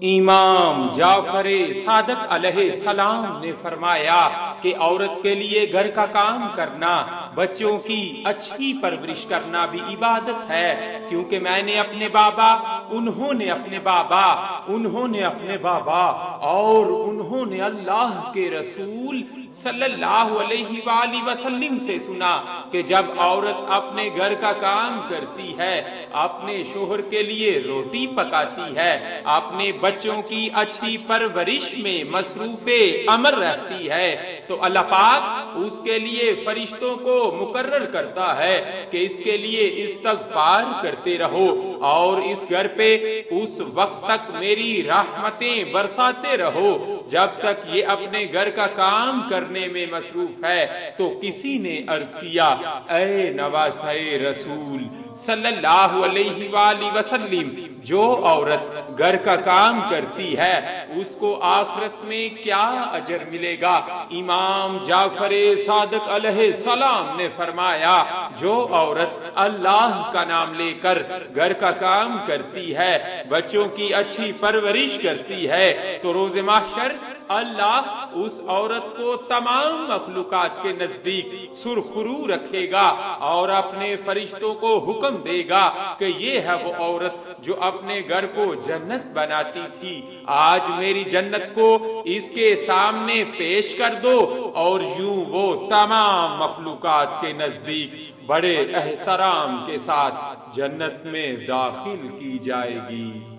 امام جعفر صادق علیہ السلام نے فرمایا کہ عورت کے لیے گھر کا کام کرنا، بچوں کی اچھی پرورش کرنا بھی عبادت ہے، کیونکہ میں نے اپنے بابا، انہوں نے اپنے بابا، انہوں نے اپنے بابا اور انہوں نے اللہ کے رسول صلی اللہ علیہ وآلہ وسلم سے سنا کہ جب عورت اپنے گھر کا کام کرتی ہے، اپنے شوہر کے لیے روٹی پکاتی ہے، اپنے بچوں کی اچھی پرورش میں مصروف عمل رہتی ہے، تو اللہ پاک اس کے لیے فرشتوں کو مقرر کرتا ہے کہ اس کے لیے استغفار کرتے رہو اور اس گھر پہ اس وقت تک میری رحمتیں برساتے رہو جب تک یہ اپنے گھر کا کام کرنے میں مصروف ہے۔ تو کسی نے عرض کیا، اے نواسہ رسول صلی اللہ علیہ وآلہ وسلم، جو عورت گھر کا کام کرتی ہے اس کو آخرت میں کیا اجر ملے گا؟ امام جعفر صادق علیہ السلام نے فرمایا، جو عورت اللہ کا نام لے کر گھر کا کام کرتی ہے، بچوں کی اچھی پرورش کرتی ہے، تو روز محشر اللہ اس عورت کو تمام مخلوقات کے نزدیک سرخرو رکھے گا اور اپنے فرشتوں کو حکم دے گا کہ یہ ہے وہ عورت جو اپنے گھر کو جنت بناتی تھی، آج میری جنت کو اس کے سامنے پیش کر دو، اور یوں وہ تمام مخلوقات کے نزدیک بڑے احترام کے ساتھ جنت میں داخل کی جائے گی۔